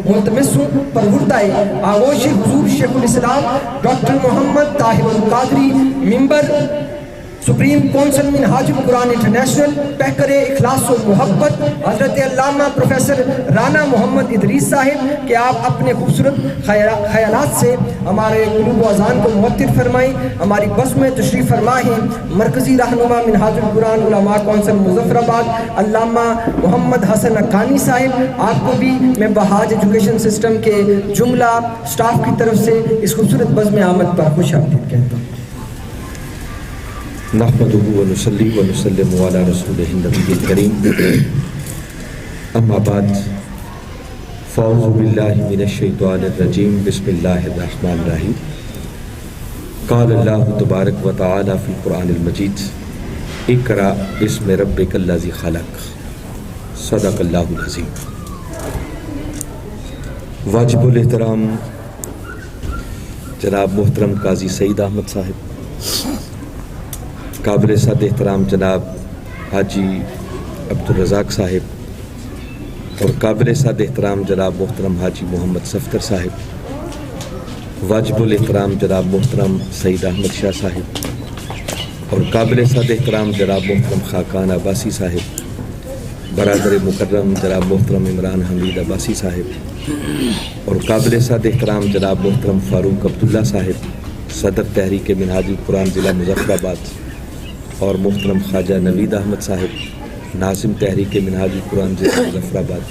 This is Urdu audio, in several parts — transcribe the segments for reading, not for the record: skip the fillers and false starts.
ملتمس ہوں پروردۂ آغوش حضور شیخ الاسلام ڈاکٹر محمد طاہر القادری ممبر سپریم کونسل منہاج القرآن انٹرنیشنل پیکر اخلاص و محبت حضرت علامہ پروفیسر رانا محمد ادریس صاحب کہ آپ اپنے خوبصورت خیالات سے ہمارے قلوب و اذان کو معطر فرمائیں، ہماری بس میں تشریف فرمائیں۔ مرکزی رہنما منہاج القرآن علماء کونسل مظفر آباد علامہ محمد حسن حقانی صاحب، آپ کو بھی میں بہاج ایجوکیشن سسٹم کے جملہ سٹاف کی طرف سے اس خوبصورت بزم آمد پر خوش آمدید کہتا ہوں۔ نحمدہ ونصلی ونسلم علی رسولہ النبی الکریم، اما بعد، فاعوذ باللہ من الشیطان الرجیم، بسم اللہ الرحمن الرحیم۔ قال اللہ تبارک و تعالی فی القرآن المجید، اقرأ بسم ربک الذی خلق، صدق اللہ العظیم۔ واجب الاحترام جناب محترم قاضی سعید احمد صاحب، قابل صد احترام جناب حاجی عبدالرزاق صاحب، اور قابل صد احترام جناب محترم حاجی محمد صفدر صاحب، واجب الاحترام جناب محترم سعید احمد شاہ صاحب، اور قابل صد احترام جناب محترم خاقان عباسی صاحب، برادر مکرم جناب محترم عمران حمید عباسی صاحب، اور قابل صد احترام جناب محترم فاروق عبداللہ صاحب، صدر تحریک منہاج القرآن ضلع مظفر آباد، اور محترم خواجہ نوید احمد صاحب، ناظم تحریک منہاج القرآن ضلع مظفر آباد،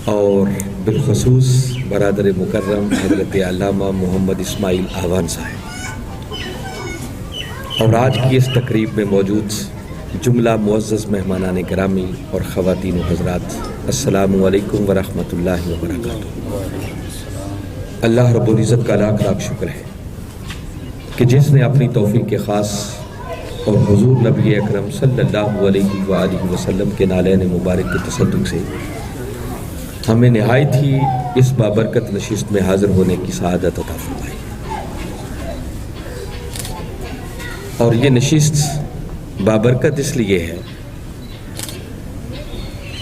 اور بالخصوص برادر مکرم حضرت علامہ محمد اسماعیل آوان صاحب، اور آج کی اس تقریب میں موجود جملہ معزز مہمانان گرامی اور خواتین و حضرات، السلام علیکم ورحمۃ اللہ وبرکاتہ۔ اللہ رب العزت کا لاکھ لاکھ شکر ہے کہ جس نے اپنی توفیق خاص اور حضور نبی اکرم صلی اللہ علیہ وآلہ وسلم کے نالین مبارک کے تصدق سے ہمیں نہایت ہی اس بابرکت نشست میں حاضر ہونے کی سعادت عطا فرمائی، اور یہ نشست بابرکت اس لیے ہے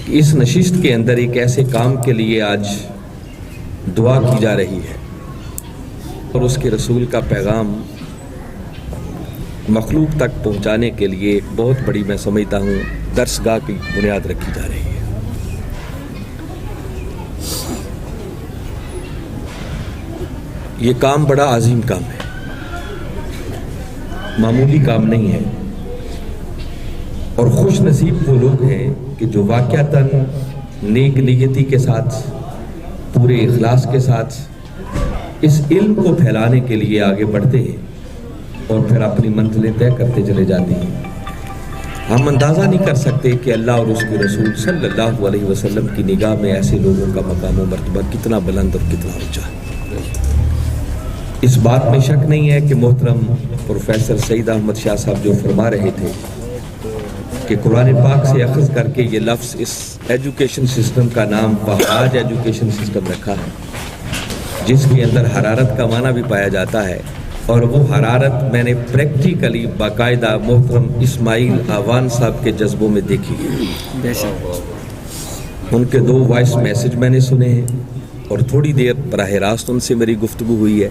کہ اس نشست کے اندر ایک ایسے کام کے لیے آج دعا کی جا رہی ہے، اور اس کے رسول کا پیغام مخلوق تک پہنچانے کے لیے ایک بہت بڑی، میں سمجھتا ہوں، درسگاہ کی بنیاد رکھی جا رہی ہے۔ یہ کام بڑا عظیم کام ہے، معمولی کام نہیں ہے، اور خوش نصیب وہ لوگ ہیں کہ جو واقعتاً نیک نیتی کے ساتھ، پورے اخلاص کے ساتھ اس علم کو پھیلانے کے لیے آگے بڑھتے ہیں اور پھر اپنی منزلیں طے کرتے چلے جاتے ہیں۔ ہم اندازہ نہیں کر سکتے کہ اللہ اور اس کے رسول صلی اللہ علیہ وسلم کی نگاہ میں ایسے لوگوں کا مقام و مرتبہ کتنا بلند اور کتنا اونچا ہے۔ اس بات میں شک نہیں ہے کہ محترم پروفیسر سعید احمد شاہ صاحب جو فرما رہے تھے کہ قرآن پاک سے اخذ کر کے یہ لفظ اس ایجوکیشن سسٹم کا نام بہاج ایجوکیشن سسٹم رکھا ہے، جس کے اندر حرارت کا معنی بھی پایا جاتا ہے، اور وہ حرارت میں نے پریکٹیکلی باقاعدہ محترم اسماعیل آوان صاحب کے جذبوں میں دیکھی ہے۔ ان کے 2 وائس میسج میں نے سنے ہیں، اور تھوڑی دیر براہ راست ان سے میری گفتگو ہوئی ہے۔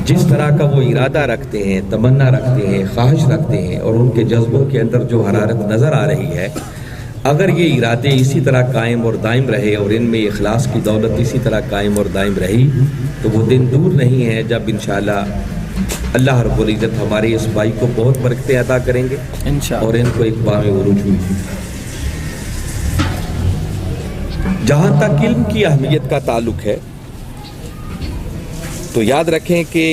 جس طرح کا وہ ارادہ رکھتے ہیں، تمنا رکھتے ہیں، خواہش رکھتے ہیں، اور ان کے جذبوں کے اندر جو حرارت نظر آ رہی ہے، اگر یہ ارادے اسی طرح قائم اور دائم رہے اور ان میں اخلاص کی دولت اسی طرح قائم اور دائم رہی، تو وہ دن دور نہیں ہے جب انشاءاللہ اللہ رب العزت ہمارے اس بھائی کو بہت برکتیں عطا کریں گے اور ان کو ایک بام عروج ہوئی۔ جہاں تک علم کی اہمیت کا تعلق ہے تو یاد رکھیں کہ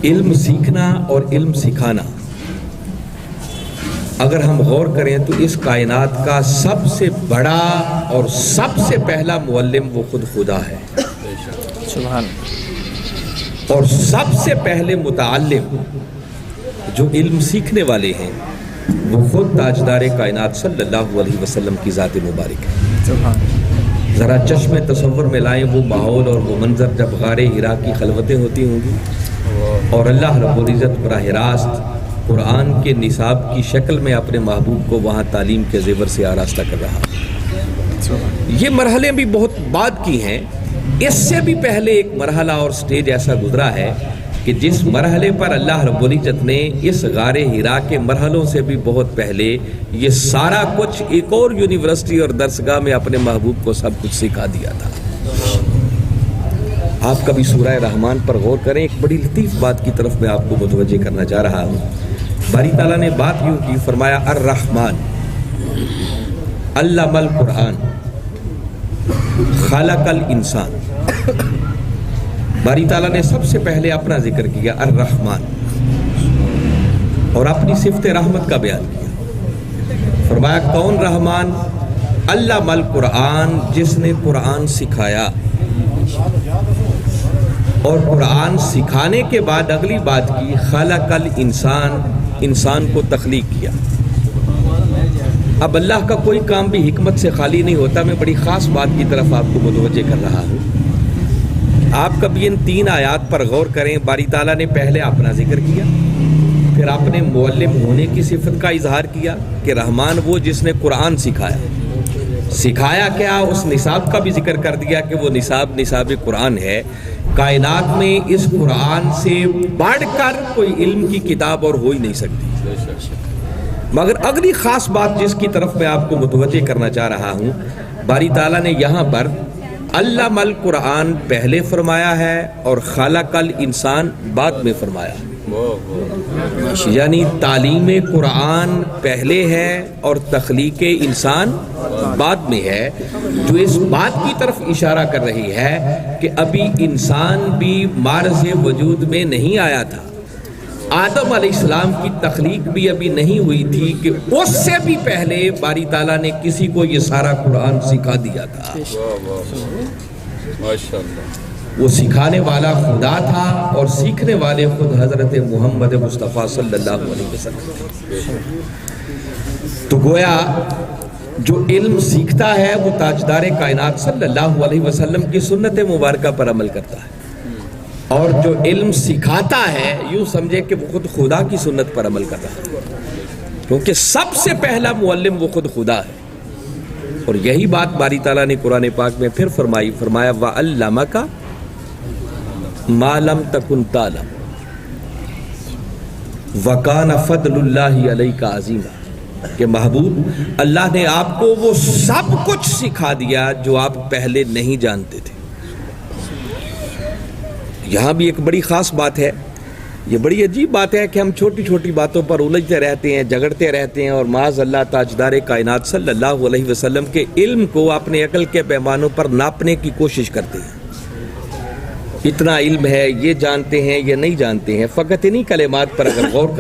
علم سیکھنا اور علم سکھانا، اگر ہم غور کریں تو اس کائنات کا سب سے بڑا اور سب سے پہلا معلم وہ خود خدا ہے، سبحان، اور سب سے پہلے متعلم جو علم سیکھنے والے ہیں وہ خود تاجدار کائنات صلی اللہ علیہ وسلم کی ذات مبارک ہے۔ ذرا چشم تصور میں لائیں وہ ماحول اور وہ منظر جب غار حرا کی خلوتیں ہوتی ہوں گی اور اللہ رب العزت براہ راست قرآن کے نصاب کی شکل میں اپنے محبوب کو وہاں تعلیم کے زیور سے آراستہ کر رہا، یہ مرحلے بھی بہت بعد کی ہیں. اس سے بھی پہلے ایک مرحلہ اور سٹیج ایسا گزرا ہے کہ جس مرحلے پر اللہ رب العزت نے اس غار حرا کے مرحلوں سے بھی بہت پہلے یہ سارا کچھ ایک اور یونیورسٹی اور درسگاہ میں اپنے محبوب کو سب کچھ سکھا دیا تھا. آپ کبھی سورہ رحمان پر غور کریں. ایک بڑی لطیف بات کی طرف میں آپ کو متوجہ کرنا چاہ رہا ہوں. باری تعالیٰ نے بات یوں کی, فرمایا الرحمن علم القرآن خلق الانسان. باری تعالیٰ نے سب سے پہلے اپنا ذکر کیا الرحمن اور اپنی صفت رحمت کا بیان کیا. فرمایا کون رحمان؟ علم القرآن, جس نے قرآن سکھایا. اور قرآن سکھانے کے بعد اگلی بات کی خلق الانسان, انسان کو تخلیق کیا. اب اللہ کا کوئی کام بھی حکمت سے خالی نہیں ہوتا. میں بڑی خاص بات کی طرف آپ کو متوجہ کر رہا ہوں. آپ کبھی ان 3 آیات پر غور کریں. باری تعالیٰ نے پہلے اپنا ذکر کیا, پھر اپنے معلم ہونے کی صفت کا اظہار کیا کہ رحمان وہ جس نے قرآن سکھایا. سکھایا کیا؟ اس نصاب کا بھی ذکر کر دیا کہ وہ نصاب قرآن ہے. کائنات میں اس قرآن سے بڑھ کر کوئی علم کی کتاب اور ہو ہی نہیں سکتی. مگر اگلی خاص بات جس کی طرف میں آپ کو متوجہ کرنا چاہ رہا ہوں, باری تعالیٰ نے یہاں پر علم القرآن پہلے فرمایا ہے اور خلق الانسان بعد میں فرمایا. یعنی تعلیم قرآن پہلے ہے اور تخلیق انسان بعد میں ہے, جو اس بات کی طرف اشارہ کر رہی ہے کہ ابھی انسان بھی معرض وجود میں نہیں آیا تھا. آدم علیہ السلام کی تخلیق بھی ابھی نہیں ہوئی تھی کہ اس سے بھی پہلے باری تعالیٰ نے کسی کو یہ سارا قرآن سکھا دیا تھا. وہ سکھانے والا خدا تھا اور سیکھنے والے خود حضرت محمد مصطفیٰ صلی اللہ علیہ وسلم. تو گویا جو علم سیکھتا ہے وہ تاجدار کائنات صلی اللہ علیہ وسلم کی سنت مبارکہ پر عمل کرتا ہے, اور جو علم سکھاتا ہے یوں سمجھے کہ وہ خود خدا کی سنت پر عمل کرتا ہے, کیونکہ سب سے پہلا معلم وہ خود خدا ہے. اور یہی بات باری تعالیٰ نے قرآن پاک میں پھر فرمایا وَعَلَّمَكَ مَا لَمْ تَكُنْ تَعْلَمْ وَكَانَ فَضْلُ اللَّهِ عَلَيْكَ عَظِيمًا, کہ محبوب اللہ نے آپ کو وہ سب کچھ سکھا دیا جو آپ پہلے نہیں جانتے تھے. یہاں بھی ایک بڑی خاص بات ہے. یہ بڑی عجیب بات ہے کہ ہم چھوٹی چھوٹی باتوں پر الجھتے رہتے ہیں, جھگڑتے رہتے ہیں, اور معاذ اللہ تاجدار کائنات صلی اللہ علیہ وسلم کے علم کو اپنے عقل کے پیمانوں پر ناپنے کی کوشش کرتے ہیں. اتنا علم ہے, یہ جانتے ہیں, یہ نہیں جانتے ہیں. فقط انہی کلمات پر اگر غور